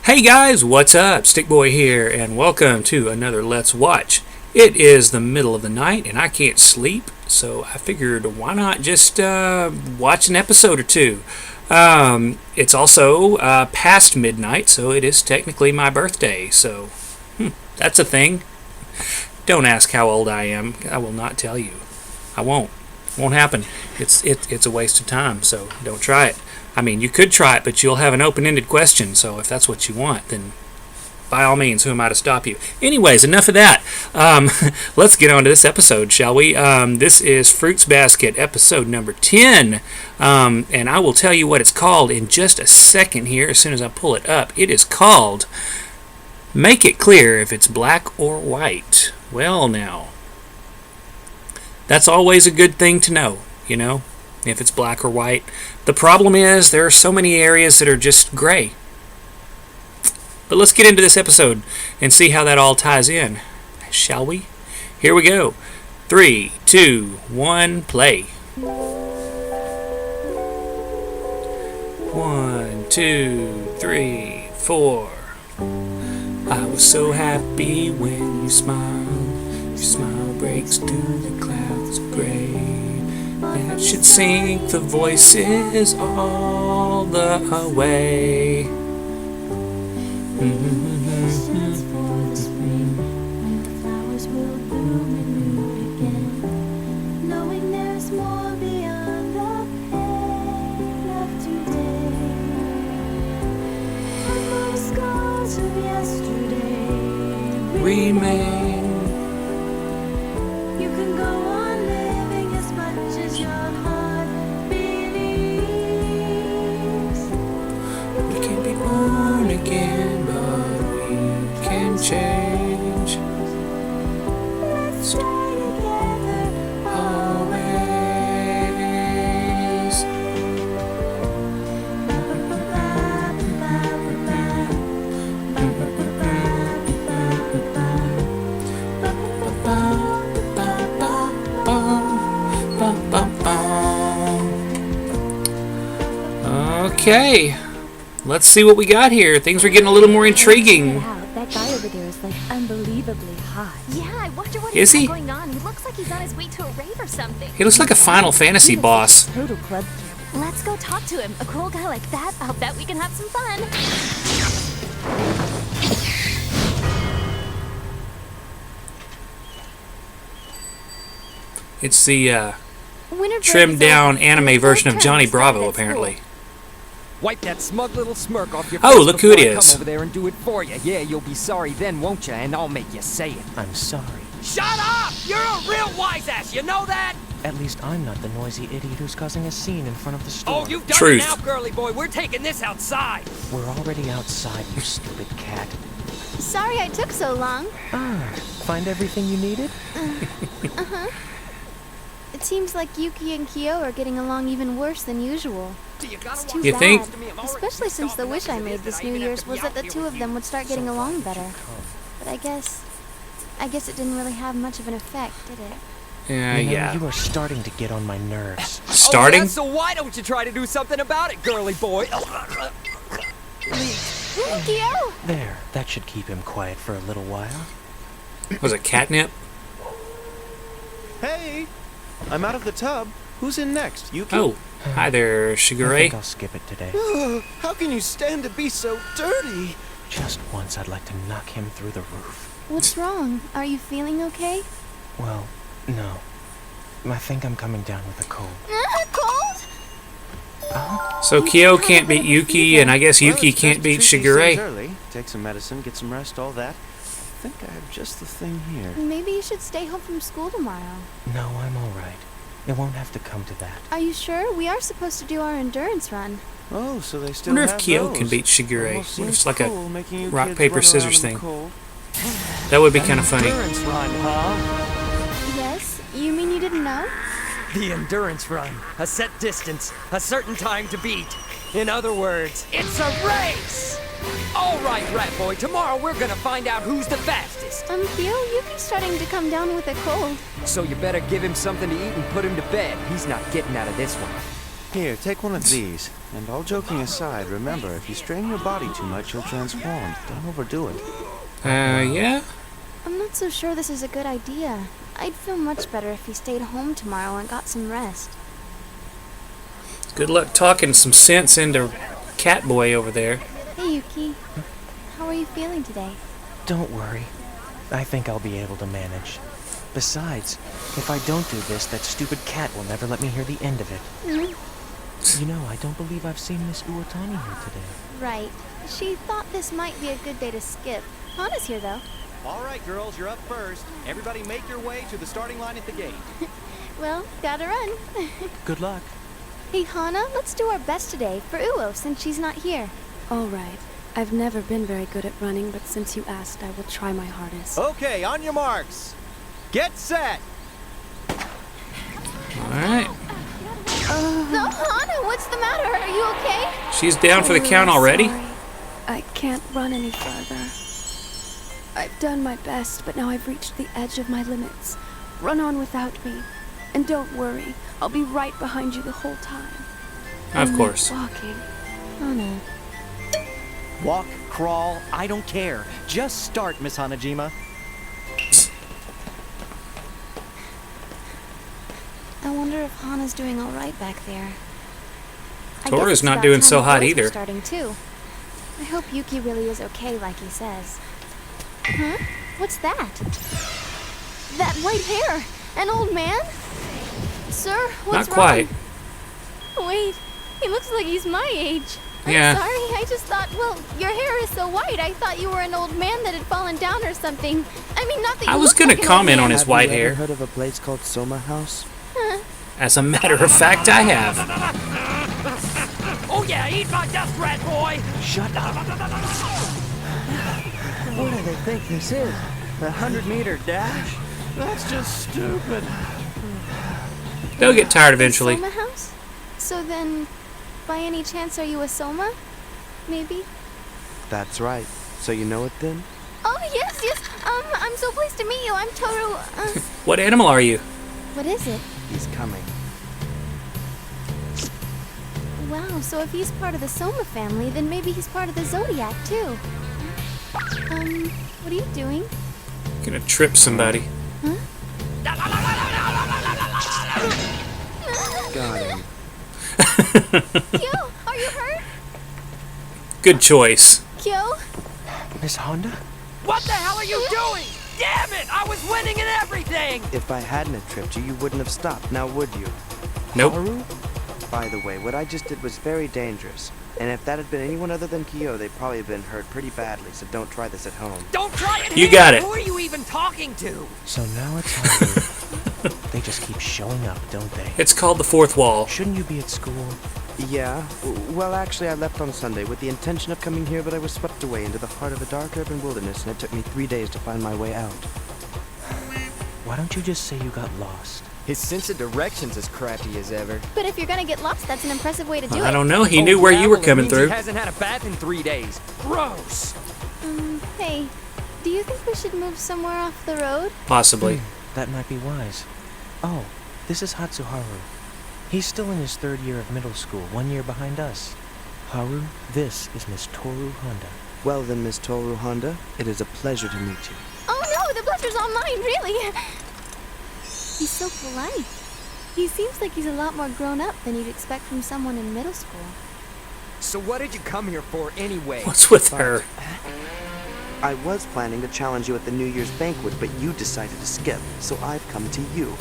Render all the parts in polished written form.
Hey guys, what's up? Stickboy here, and welcome to another Let's Watch. It is the middle of the night, and I can't sleep, so I figured why not just watch an episode or two. It's also past midnight, so it is technically my birthday, so that's a thing. Don't ask how old I am. I will not tell you. I won't. Won't happen. It's a waste of time, so don't try it. I mean, you could try it, but you'll have an open-ended question, so if that's what you want, then by all means, who am I to stop you? Anyways, enough of that. Let's get on to this episode, shall we? This is Fruits Basket, episode number 10, and I will tell you what it's called in just a second here, as soon as I pull it up. It is called Make It Clear If It's Black or White. Well, now, that's always a good thing to know, you know, if it's black or white. The problem is there are so many areas that are just gray. But let's get into this episode and see how that all ties in, shall we? Here we go. 3, 2, 1, play. 1, 2, 3, 4. I was so happy when you smiled. Your smile breaks through the clouds of gray. That should sink the voices all the way. Remain. You can go on living as much as your heart believes. We can be born again, but we can change. Let's try together Always. Okay, let's see what we got here. Things are getting a little more intriguing. Wow, that guy over there is like unbelievably hot. Yeah, I wonder what Is he's he? got going on. He looks like he's on his way to a rave or something. He looks like a Final Fantasy boss. Total club. Let's go talk to him. A cool guy like that, I'll bet we can have some fun. It's the Winter break trimmed is down over. anime Let's version of try Johnny to start Bravo, at apparently. school. Wipe that smug little smirk off your Oh, face look who it before I is. come over there and do it for you. Yeah, you'll be sorry then, won't you? And I'll make you say it. I'm sorry. Shut up! You're a real wise ass, you know that? At least I'm not the noisy idiot who's causing a scene in front of the store. Oh, you've done Truth. it now, girly boy. We're taking this outside. We're already outside, you stupid cat. Sorry I took so long. Find everything you needed? It seems like Yuki and Kyo are getting along even worse than usual. It's too You bad. think? Especially since the wish I made this New Year's was that the two of them would start getting along better. But I guess it didn't really have much of an effect, did it? Yeah. You are starting to get on my nerves. Starting? Oh, yeah, so why don't you try to do something about it, girly boy? Kyo! There, that should keep him quiet for a little while. Was it catnip? Hey! I'm out of the tub. Who's in next? Yuki? Oh, hi there, I think Shigure. I'll skip it today. How can you stand to be so dirty? Just once I'd like to knock him through the roof. What's wrong? Are you feeling okay? Well, no. I think I'm coming down with a cold. Cold? So Kyo can't beat Yuki, and I guess Well, Yuki it's can't best to beat treat these things Shigure. early. Take some medicine, get some rest, all that. I think I have just the thing here. Maybe you should stay home from school tomorrow. No, I'm alright. It won't have to come to that. Are you sure? We are supposed to do our endurance run. Oh, so they I still wonder if have Kyo those. can beat Shigure. Almost What if it's seems like a cool, making you rock, kids paper, run around scissors in the thing? cold. That would be kind of funny. Endurance run, huh? Yes? You mean you didn't know? The endurance run. A set distance, a certain time to beat. In other words, it's a race! All right, Rat Boy, tomorrow we're gonna find out who's the fastest. Theo, Yuki's starting to come down with a cold. So you better give him something to eat and put him to bed. He's not getting out of this one. Here, take one of these. And all joking aside, remember, if you strain your body too much, you'll transform. Don't overdo it. Yeah? I'm not so sure this is a good idea. I'd feel much better if he stayed home tomorrow and got some rest. Good luck talking some sense into Catboy over there. Hey, Yuki. How are you feeling today? Don't worry. I think I'll be able to manage. Besides, if I don't do this, that stupid cat will never let me hear the end of it. You know, I don't believe I've seen Miss Uotani here today. Right. She thought this might be a good day to skip. Hana's here, though. All right, girls, you're up first. Everybody make your way to the starting line at the gate. Well, gotta run. Good luck. Hey, Hana, let's do our best today for Uo since she's not here. All right. I've never been very good at running, but since you asked, I will try my hardest. Okay, on your marks. Get set. Alright. No, Hana, what's the matter? Are you okay? She's down for the count already? Sorry. I can't run any further. I've done my best, but now I've reached the edge of my limits. Run on without me. And don't worry, I'll be right behind you the whole time. Of Only course. Walking. Hana. Walk, crawl, I don't care. Just start, Miss Hanajima. I wonder if Hana's doing all right back there. I Toru's guess it's not about doing time so the hot boys were either. Starting too. I hope Yuki really is okay, like he says. Huh? What's that? That white hair! An old man? Sir, what's Not quite. wrong? Wait, he looks like he's my age. Yeah. I'm sorry, I just thought, well, your hair is so white, I thought you were an old man that had fallen down or something. I mean, not that you I was look gonna like an old comment man. on his Have white you ever hair. heard of a place called Soma House? As a matter of fact, I have. Oh yeah, eat my dust rat, boy! Shut up. What do they think this is? A 100-meter dash? That's just stupid. They'll get tired eventually. Soma house? So then, by any chance, are you a Soma? Maybe? That's right. So you know it then? Oh, yes, yes. I'm so pleased to meet you. I'm Toru. What animal are you? What is it? He's coming. Wow, so if he's part of the Soma family, then maybe he's part of the Zodiac, too. What are you doing? Gonna trip somebody. Got him. Kyo, are you hurt? Good choice. Kyo? Miss Honda? What the hell are you doing? Damn it! I was winning and everything! If I hadn't have tripped you, you wouldn't have stopped, now would you? Nope. Haru? By the way, what I just did was very dangerous. And if that had been anyone other than Kyo, they'd probably have been hurt pretty badly, so don't try this at home. Don't try it You here! got it. Who are you even talking to? So now it's Haru. They just keep showing up, don't they? It's called the fourth wall. Shouldn't you be at school? Yeah. Well, actually, I left on Sunday with the intention of coming here, but I was swept away into the heart of a dark urban wilderness, and it took me 3 days to find my way out. Why don't you just say you got lost? His sense of direction's as crappy as ever. But if you're gonna get lost, that's an impressive way to do I it. don't know. He Oh, knew where yeah, you were well, it coming means through. He hasn't had a bath in 3 days. Gross! Hey, do you think we should move somewhere off the road? Possibly. That might be wise. Oh, this is Hatsuharu. He's still in his 3rd year of middle school, 1 year behind us. Haru, this is Miss Toru Honda. Well then, Miss Toru Honda, it is a pleasure to meet you. Oh no, the pleasure's all mine, really. He's so polite. He seems like he's a lot more grown up than you'd expect from someone in middle school. So what did you come here for anyway? What's with her? I was planning to challenge you at the New Year's banquet, but you decided to skip, so I've come to you.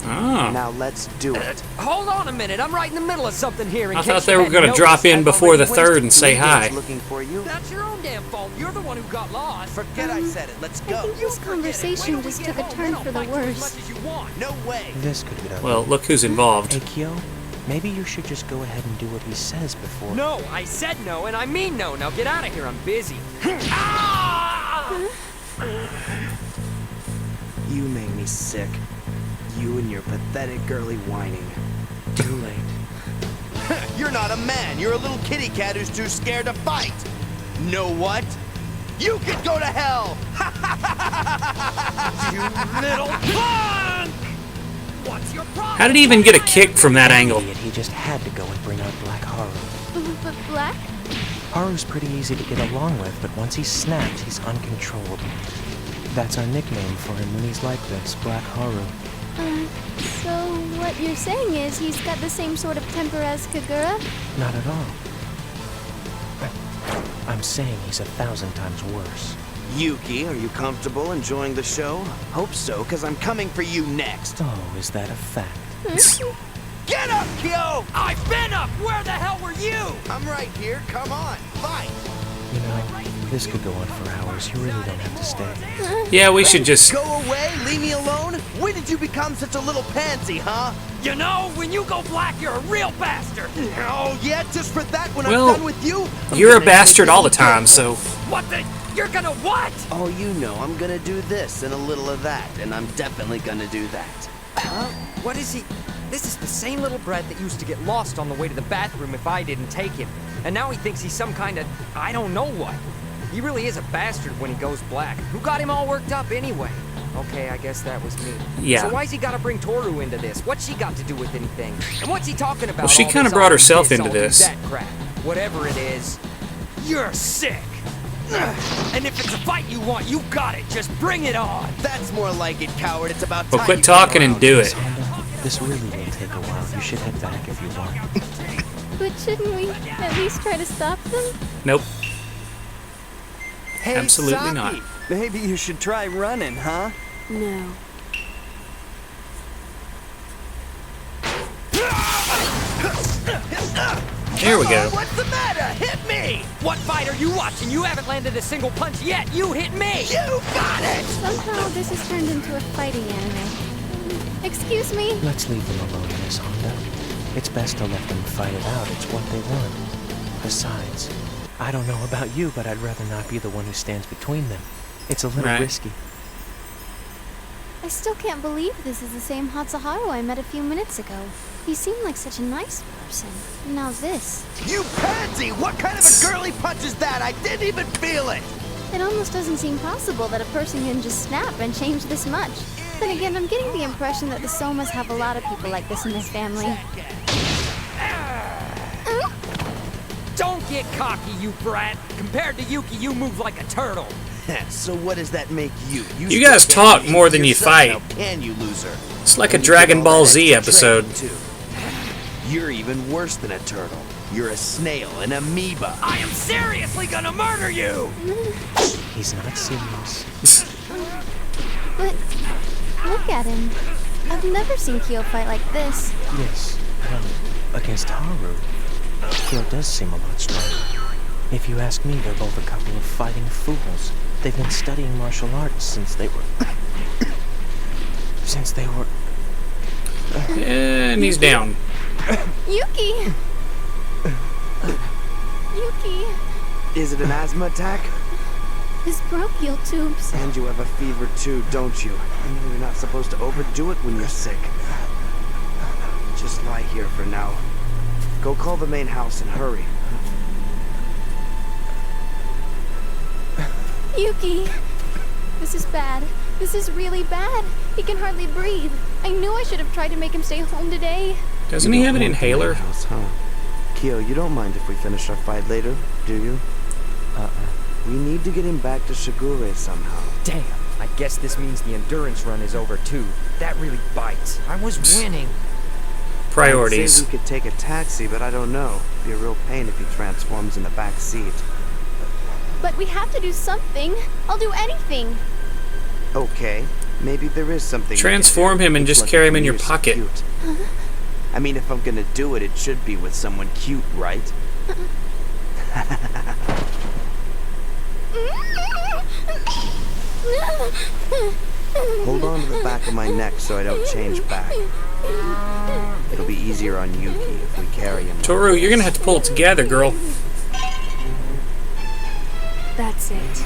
Oh. Now let's do it. Hold on a minute, I'm right in the middle of something here. In I case thought you they were hadn't going to noticed, drop in I've before the already wasted 3rd and say Legion hi. is looking for you. That's your own damn fault. You're the one who got lost. Forget I said it. Let's I go. think this conversation just took a turn for the worse. No way. This could be done. Well, look who's involved. Hey, Kyo, maybe you should just go ahead and do what he says before. No, I said no, and I mean no. Now get out of here. I'm busy. Ah! You make me sick. You and your pathetic girly whining. Too late. You're not a man. You're a little kitty cat who's too scared to fight. Know what? You could go to hell. You little punk! What's your problem? How did he even get a kick from that angle? Idiot, he just had to go and bring out Black Haru. But Black? Haru's pretty easy to get along with, but once he's snapped, he's uncontrollable. That's our nickname for him when he's like this, Black Haru. So what you're saying is he's got the same sort of temper as Kagura? Not at all. I'm saying he's 1,000 times worse. Yuki, are you comfortable enjoying the show? Hope so, because I'm coming for you next. Oh, is that a fact? Get up, Kyo! I've been up! Where the hell were you? I'm right here. Come on, fight! You know, this could go on for hours. You really don't have to stay. Yeah, we should just. Go away, leave me alone? When did you become such a little pansy, huh? You know, when you go black, you're a real bastard. Oh, yeah, just for that when Well, I'm done with you? I'm You're a gonna bastard take all the you time, good. so. What the? You're gonna what? Oh, you know, I'm gonna do this and a little of that, and I'm definitely gonna do that. Huh? What is he? This is the same little brat that used to get lost on the way to the bathroom if I didn't take him. And now he thinks he's some kind of, I don't know what. He really is a bastard when he goes black. Who got him all worked up anyway? Okay, I guess that was me. Yeah. So why's he gotta bring Toru into this? What's she got to do with anything? And what's he talking about? Well, she all kinda this, brought I'll do herself this, into I'll do this. That crap. Whatever it is, you're sick. And if it's a fight you want, you got it. Just bring it on. That's more like it, coward. It's about Well, time quit you come talking and around. do it. Honda, this really will take a while. You should head back if you want. But shouldn't we at least try to stop them? Nope. Hey, Absolutely Saki, not. Maybe you should try running, huh? No. There we go. What's the matter? Hit me! What fight are you watching? You haven't landed a single punch yet. You hit me. You got it! Somehow this has turned into a fighting anime. Excuse me? Let's leave them alone, Miss Honda. It's best to let them fight it out. It's what they want. Besides, I don't know about you, but I'd rather not be the one who stands between them. It's a little Right. risky. I still can't believe this is the same Hatsuharu I met a few minutes ago. He seemed like such a nice person. Now this. You pansy! What kind of a girly punch is that? I didn't even feel it! It almost doesn't seem possible that a person can just snap and change this much. Then again, I'm getting the impression that the Somas have a lot of people like this in their family. Don't get cocky, you brat. Compared to Yuki, you move like a turtle. So what does that make you? You guys still talk can't more beat than you yourself, fight. How can you, loser? It's like a And you Dragon get all Ball that Z extra episode. training, too. You're even worse than a turtle. You're a snail, an amoeba. I am seriously gonna murder you! He's not serious. But look at him. I've never seen Kyo fight like this. Yes, well, against Haru, Kyo does seem a lot stronger. If you ask me, they're both a couple of fighting fools. They've been studying martial arts since they were... And he's down. Yuki! Yuki! Is it an asthma attack? His bronchial tubes. And you have a fever too, don't you? I know you're not supposed to overdo it when you're sick. Just lie here for now. Go call the main house and hurry. Yuki! This is bad. This is really bad. He can hardly breathe. I knew I should have tried to make him stay home today. Doesn't he have an inhaler? House, huh? Kyo, you don't mind if we finish our fight later, do you? We need to get him back to Shigure somehow. Damn, I guess this means the endurance run is over too. That really bites. I was winning. I'd Priorities. say we could take a taxi, but I don't know. Be a real pain if he transforms in the back seat. But we have to do something. I'll do anything. Okay, maybe there is something. we can Transform do. him and Looks just like carry the him in your music pocket. cute. I mean, if I'm gonna do it, it should be with someone cute, right? Hold on to the back of my neck so I don't change back. It'll be easier on Yuki if we carry him. Toru, you're gonna have to pull it together, girl. That's it.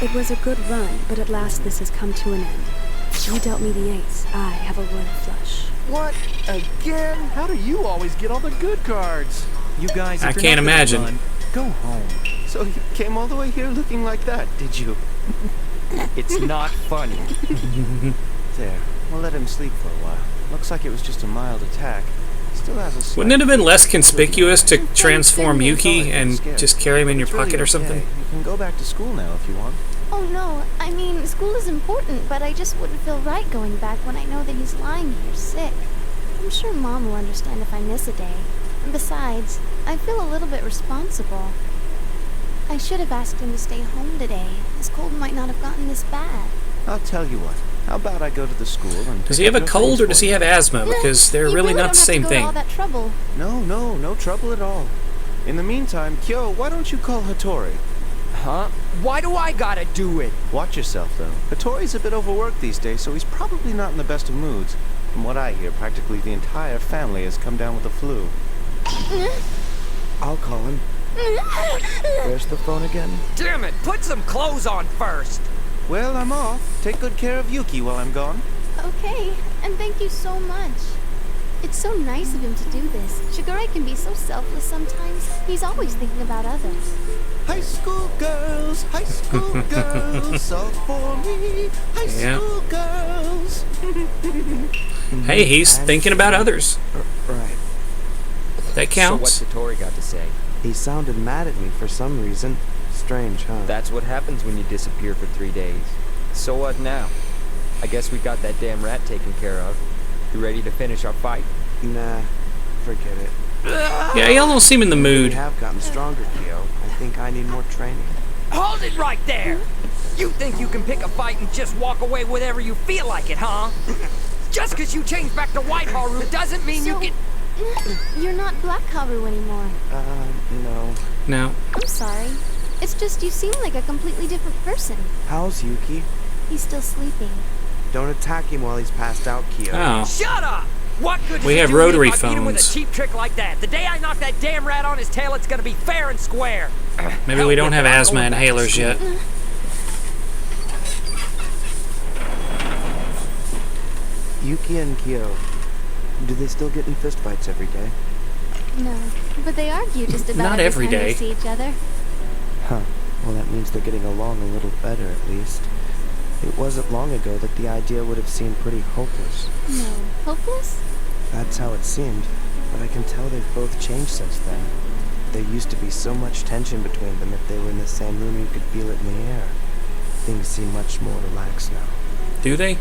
It was a good run, but at last this has come to an end. You dealt me the ace. I have a royal flush. What? Again? How do you always get all the good cards? You guys, if I you're can't not gonna imagine. run, go home. So you came all the way here looking like that, did you? It's not funny. There. We'll let him sleep for a while. Looks like it was just a mild attack. Still has a slight... Wouldn't it have been less conspicuous to transform Sorry, Yuki and scared. just carry him in your It's really pocket or okay. something? You can go back to school now if you want. Oh no, I mean, school is important, but I just wouldn't feel right going back when I know that he's lying here sick. I'm sure Mom will understand if I miss a day. And besides, I feel a little bit responsible. I should have asked him to stay home today. This cold might not have gotten this bad. I'll tell you what. How about I go to the school and... Does pick he have up a your cold things or for does he you? have asthma? Because they're You really not don't the have same to go to all thing. that trouble. No trouble at all. In the meantime, Kyo, why don't you call Hattori? Huh? Why do I gotta do it? Watch yourself, though. Hattori's a bit overworked these days, so he's probably not in the best of moods. From what I hear, practically the entire family has come down with the flu. I'll call him. Where's the phone again? Damn it, put some clothes on first. Well, I'm off. Take good care of Yuki while I'm gone. Okay, and thank you so much. It's so nice of him to do this. Shigure can be so selfless sometimes. He's always thinking about others. High school girls, all for me. High Yeah. school girls. Hey, he's thinking about others. Right. That So counts. what's Hattori got to say? He sounded mad at me for some reason. Strange, huh? That's what happens when you disappear for 3 days. So what now? I guess we got that damn rat taken care of. You ready to finish our fight? Nah, forget it. Yeah, y'all don't seem in the We mood. have gotten stronger, Kyo. I think I need more training. Hold it right there! You think you can pick a fight and just walk away whenever you feel like it, huh? Just because you changed back to White Haru doesn't mean you So- can... You're not Black Haru anymore. No. No. I'm sorry. It's just you seem like a completely different person. How's Yuki? He's still sleeping. Don't attack him while he's passed out, Kyo. Oh. Shut up! What good We does it have do me rotary if I beat him with a phones. cheap trick like that? The day I knock that damn rat on his tail, it's gonna be fair and square. Maybe Hell we don't with have it, I'm asthma going back to inhalers school. yet. Yuki and Kyo, do they still get in fistfights every day? No, but they argue just about Not every time day. they see each other. Huh. Well, that means they're getting along a little better, at least. It wasn't long ago that the idea would have seemed pretty hopeless. No. Hopeless? That's how it seemed, but I can tell they've both changed since then. There used to be so much tension between them. If they were in the same room, you could feel it in the air. Things seem much more relaxed now. Do they?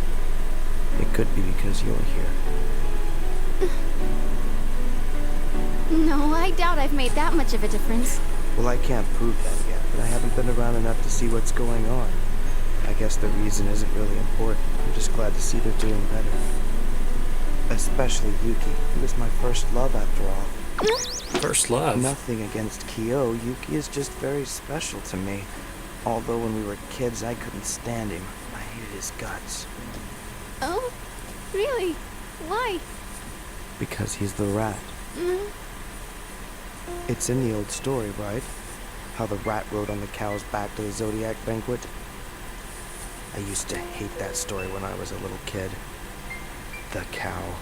It could be because you're here. No, I doubt I've made that much of a difference. Well, I can't prove that yet, but I haven't been around enough to see what's going on. I guess the reason isn't really important. I'm just glad to see they're doing better. Especially Yuki, who was my first love after all. First love. Nothing against Kyo. Yuki is just very special to me. Although when we were kids, I couldn't stand him. I hated his guts. Oh? Really? Why? Because he's the rat. It's in the old story, right? How the rat rode on the cow's back to the Zodiac banquet. I used to hate that story when I was a little kid. The cow.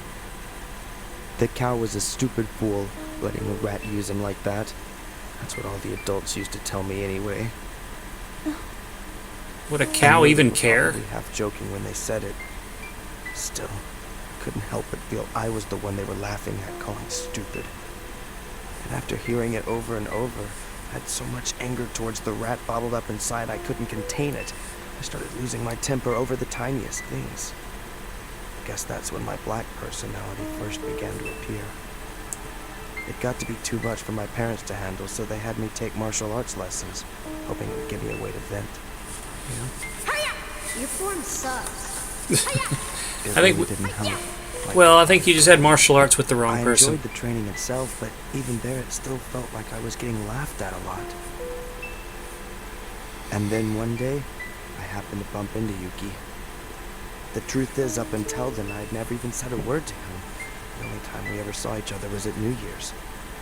The cow was a stupid fool, letting the rat use him like that. That's what all the adults used to tell me anyway. Would a I cow knew they even were care? probably half joking when they said it. Still, couldn't help but feel I was the one they were laughing at, calling stupid. And after hearing it over and over, I had so much anger towards the rat bottled up inside I couldn't contain it. I started losing my temper over the tiniest things. I guess that's when my black personality first began to appear. It got to be too much for my parents to handle, so they had me take martial arts lessons, hoping it would give me a way to vent. Your form sucks. It I think really didn't help. Like, Well, I think you just had martial arts with the I wrong person. enjoyed the training itself, but even there it still felt like I was getting laughed at a lot. And then one day, I happened to bump into Yuki. The truth is, up until then, I'd never even said a word to him. The only time we ever saw each other was at New Year's.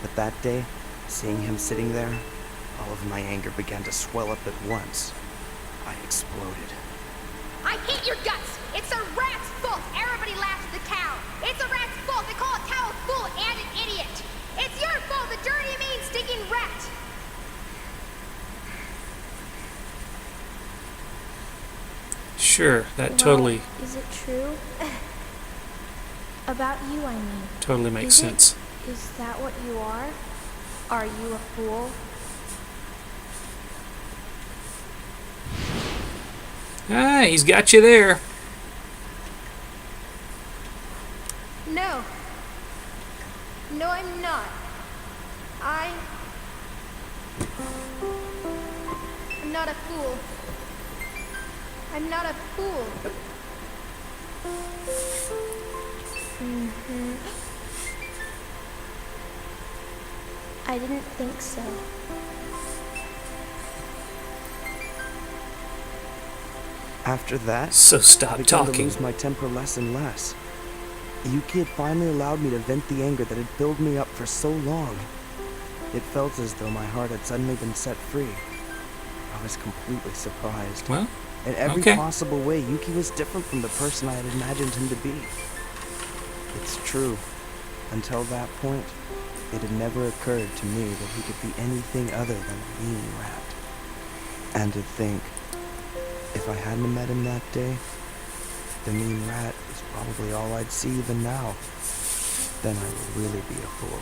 But that day, seeing him sitting there, all of my anger began to swell up at once. I exploded. I hate your guts! It's a rat's fault everybody laughs at the cow! It's a rat's fault they call a cow a fool and an idiot! It's your fault, the dirty, mean, stinking rat! Sure, that Well, totally. Is it true? About you, I mean. Totally makes sense. Is that what you are? Are you a fool? Ah, he's got you there. No. No, I'm not. I'm not a fool. I'm not a fool. I didn't think so. After that, So I stop began to talking. lose my temper less and less. Yuki had finally allowed me to vent the anger that had filled me up for so long. It felt as though my heart had suddenly been set free. I was completely surprised. Well, In every okay. possible way, Yuki was different from the person I had imagined him to be. It's true. Until that point, it had never occurred to me that he could be anything other than a mean rat. And to think, if I hadn't met him that day, the mean rat is probably all I'd see even now. Then I would really be a fool.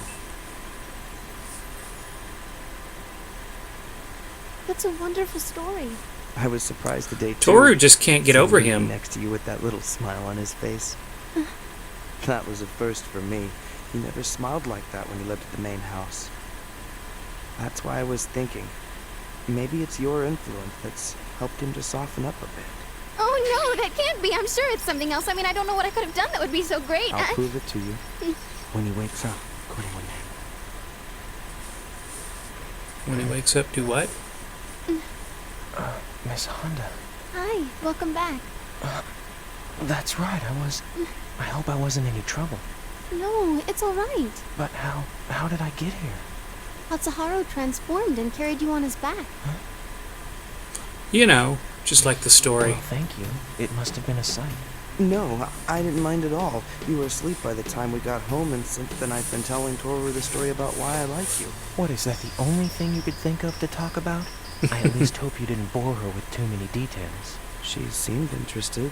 That's a wonderful story. I was surprised today too. Toru just can't get seeing over Yuki him. next to you with that little smile on his face. That was a first for me. He never smiled like that when he lived at the main house. That's why I was thinking, maybe it's your influence that's helped him to soften up a bit. Oh no, that can't be. I'm sure it's something else. I mean, I don't know what I could have done that would be so great. I'll prove it to you. When he wakes up, go to one day. When he wakes up, do what? Miss Honda. Hi, welcome back. That's right, I hope I wasn't any trouble. No, it's all right. But how did I get here? Hatsuharu transformed and carried you on his back. You know, just like the story. Well, thank you. It must have been a sight. No, I didn't mind at all. You were asleep by the time we got home, and since then I've been telling Toru the story about why I like you. What, is that the only thing you could think of to talk about? I at least hope you didn't bore her with too many details. She seemed interested.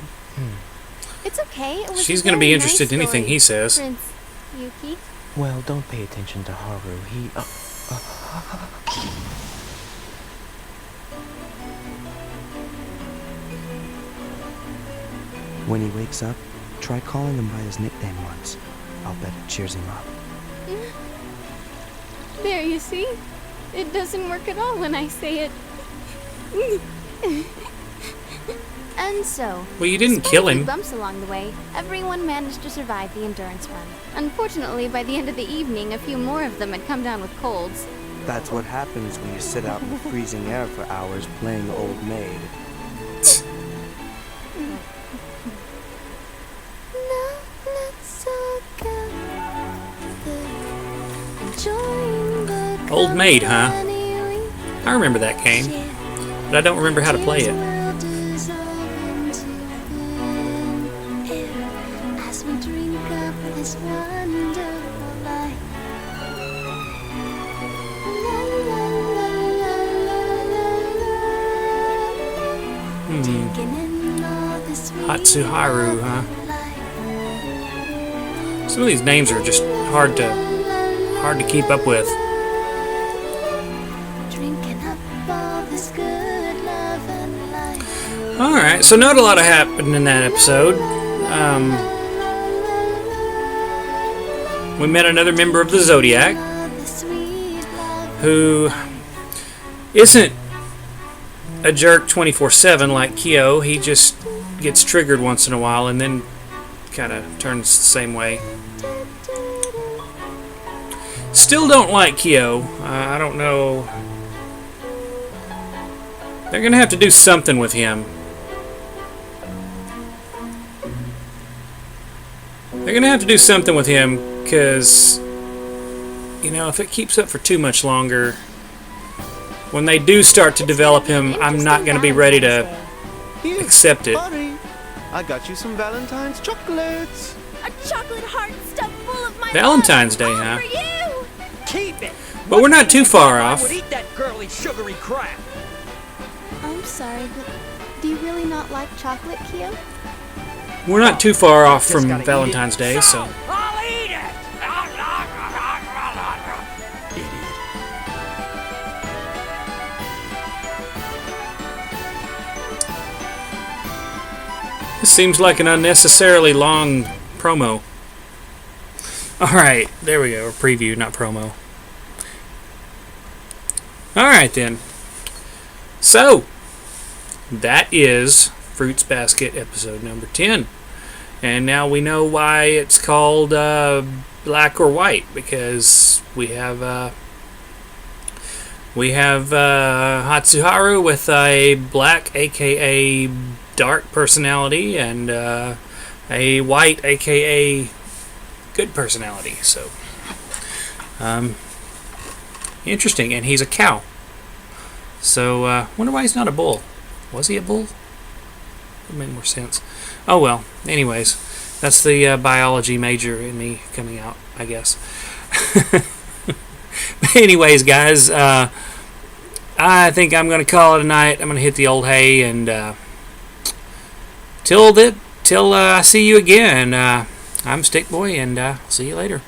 It's okay. It was She's a going to be very interested nice in anything story, he says. Prince Yuki. Well, don't pay attention to Haru. He, When he wakes up, try calling him by his nickname once. I'll bet it cheers him up. There, you see? It doesn't work at all when I say it. And so, Well, you didn't despite kill a few him. bumps along the way, everyone managed to survive the endurance run. Unfortunately, by the end of the evening, a few more of them had come down with colds. That's what happens when you sit out in the freezing air for hours playing Old Maid. Now let's all gather, enjoying the Old Maid, huh? company we I remember that game, share. but I don't remember how to play it. Will dissolve into thin air as we drink up this wonderful life. La, la, la, la, la, la, la. Taking in all the sweet Hatsuharu, huh? life. Some of these names are just hard to keep up with. Drinking up all this good love and life. All right, so not a lot happened in that episode. We met another member of the Zodiac All the sweet love. who isn't a jerk 24/7 like Kyo. He just gets triggered once in a while and then kind of turns the same way. Still don't like Kyo. I don't know. They're gonna have to do something with him. They're gonna have to do something with him because, you know, if it keeps up for too much longer, when they do start to develop him, I'm not gonna be ready to Here, accept it. buddy, I got you some Valentine's chocolates. A chocolate heart stuffed full of my Valentine's Day, love, all huh? for you. Keep it! But we're not too far I off. would eat that girly, sugary crap! I'm sorry, but do you really not like chocolate, Kyo? We're not too far off Just from gotta eat it. Valentine's Day, so This seems like an unnecessarily long promo. Alright, there we go. A preview, not promo. Alright then. So, that is Fruits Basket episode number 10. And now we know why it's called Black or White, because we have Hatsuharu with a black, aka dark personality, and a white, aka good personality. So, interesting. And he's a cow. So, wonder why he's not a bull. Was he a bull? That made more sense. Oh well. Anyways, that's the biology major in me coming out, I guess. Anyways, guys, I think I'm gonna call it a night. I'm gonna hit the old hay, and till I see you again. I'm Stick Boy, and see you later.